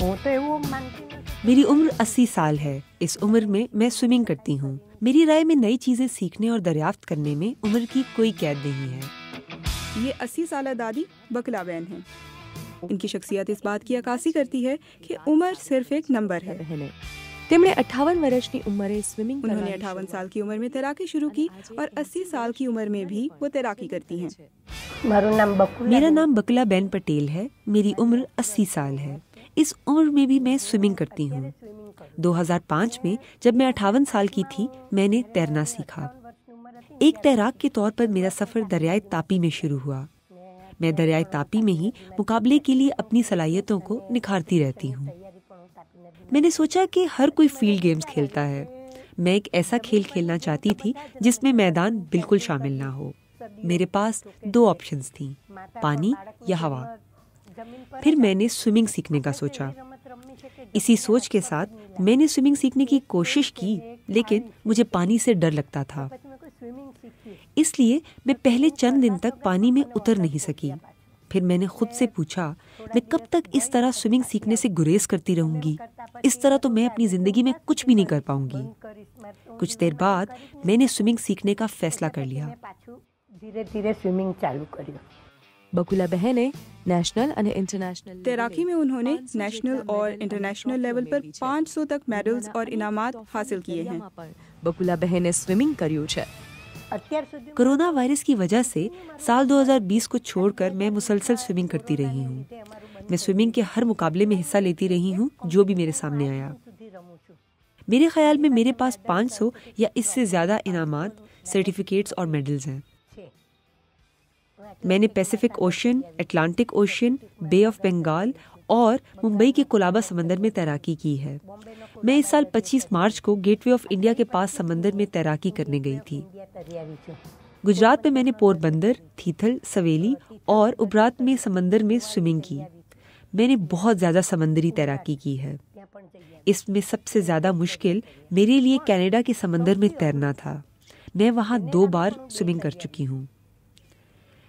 હું તો એવું માનતી નથી। मेरी उम्र 80 साल है। इस उम्र में मैं स्विमिंग करती हूँ। मेरी राय में नई चीजें सीखने और दरियाफ्त करने में उम्र की कोई कैद नहीं है। ये 80 साल दादी बकला बहन है। इनकी शख्सियत इस बात की अक्कासी करती है कि उम्र सिर्फ एक नंबर है। તેમણે 58 વર્ષની ઉંમરે સ્વિમિંગ उन्होंने 58 साल की उम्र में तैराकी शुरू की और 80 साल की उम्र में भी वो तैराकी करती हैं। મારું નામ બકુલા। मेरा नाम बकला बेन पटेल है। मेरी उम्र 80 साल है। इस उम्र में भी मैं स्विमिंग करती हूँ। 2005 में जब मैं 58 साल की थी, मैंने तैरना सीखा। एक तैराक के तौर पर मेरा सफर दरियाए तापी में शुरू हुआ। मैं दरियाए तापी में ही मुकाबले के लिए अपनी सलाहियतों को निखारती रहती हूँ। मैंने सोचा कि हर कोई फील्ड गेम्स खेलता है। मैं एक ऐसा खेल खेलना चाहती थी जिसमें मैदान बिल्कुल शामिल ना हो। मेरे पास 2 ऑप्शंस थी, पानी या हवा। फिर मैंने स्विमिंग सीखने का सोचा। इसी सोच के साथ मैंने स्विमिंग सीखने की कोशिश की, लेकिन मुझे पानी से डर लगता था। इसलिए मैं पहले चंद दिन तक पानी में उतर नहीं सकी। फिर मैंने खुद से पूछा, मैं कब तक इस तरह स्विमिंग सीखने से गुरेज करती रहूंगी? इस तरह तो मैं अपनी जिंदगी में कुछ भी नहीं कर पाऊंगी। कुछ देर बाद मैंने स्विमिंग सीखने का फैसला कर लिया। ધીરે-ધીરે સ્વિમિંગ ચાલુ કર્યું। બકુલા બહેને નેશનલ અને ઇન્ટરનેશનલ तैराकी में उन्होंने नेशनल और इंटरनेशनल लेवल पर 500 तक मेडल्स और इनामात हासिल किए हैं। બકુલા બહેને સ્વિમિંગ કર્યું છે। અત્યાર સુધી कोरोना वायरस की वजह से साल 2020 को छोड़कर मैं मुसलसल स्विमिंग करती रही हूँ। मैं स्विमिंग के हर मुकाबले में हिस्सा लेती रही हूँ जो भी मेरे सामने आया। मेरे ख्याल में मेरे पास 500 या इससे ज्यादा इनामात, सर्टिफिकेट्स और मेडल्स हैं। मैंने Pacific Ocean, Atlantic Ocean, Bay of Bengal और मुंबई के कोलाबा समंदर में तैराकी की है। मैं इस साल 25 मार्च को गेटवे ऑफ इंडिया के पास समंदर में तैराकी करने गई थी। गुजरात में मैंने पोरबंदर, थीथल, सवेली और उबरात में समंदर में स्विमिंग की। मैंने बहुत ज्यादा समंदरी तैराकी की है। इसमें सबसे ज्यादा मुश्किल मेरे लिए कनाडा के समंदर में तैरना था। मैं वहां 2 बार स्विमिंग कर चुकी हूँ।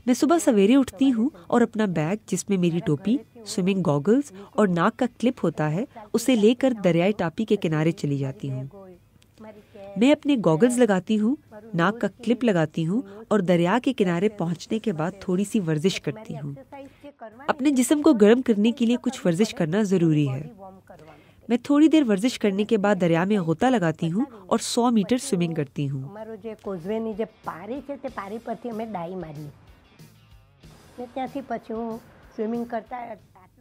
मैं सुबह सवेरे उठती हूँ और अपना बैग, जिसमें मेरी टोपी, स्विमिंग गॉगल्स और नाक का क्लिप होता है, उसे लेकर दरियाई टापी के किनारे चली जाती हूँ। मैं अपने गॉगल्स लगाती हूँ, नाक का क्लिप लगाती हूँ और दरिया के किनारे पहुँचने के बाद थोड़ी सी वर्जिश करती हूँ। अपने जिस्म को गर्म करने के लिए कुछ वर्जिश करना जरूरी है। मैं थोड़ी देर वर्जिश करने के बाद दरिया में गोता लगाती हूँ और 100 मीटर स्विमिंग करती हूँ। અમારો જે કોઝવેની જે પારી છે તે પારી પરથી અમે ડાઈ મારી ને ત્યાંથી પછી હું સ્વિમિંગ કરતા।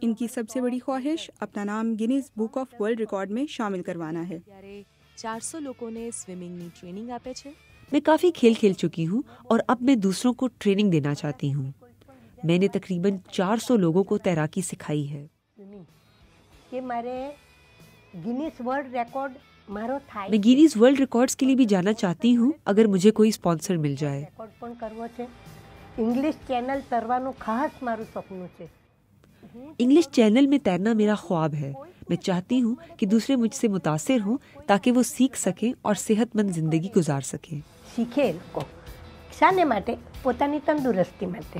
इनकी सबसे बड़ी ख्वाहिश अपना नाम Guinness book of world record में शामिल करवाना है। 400 લોકોને સ્વિમિંગની ટ્રેનિંગ આપે છે। मैं काफी खेल खेल चुकी हूँ और अब मैं दूसरों को ट्रेनिंग देना चाहती हूँ। मैंने तकरीबन 400 लोगों को तैराकी सिखाई है। કે મારે ગિनीज વર્લ્ડ રેકોર્ડ મારો થાય मैं गिनीज वर्ल्ड रिकॉर्ड्स के लिए भी जाना चाहती हूँ अगर मुझे कोई स्पॉन्सर मिल जाए। રેકોર્ડ પણ કરવો છે। ઇંગ્લિશ ચેનલ તરવાનું ખાસ મારું સપનું છે। इंग्लिश चैनल में तैरना मेरा ख्वाब है। मैं चाहती हूँ कि दूसरे मुझसे मुतासिर हों ताकि वो सीख सकें और सेहतमंद जिंदगी गुजार सकें। શીખે એ લોકો શાને માટે? પોતાની તંદુરસ્તી માટે।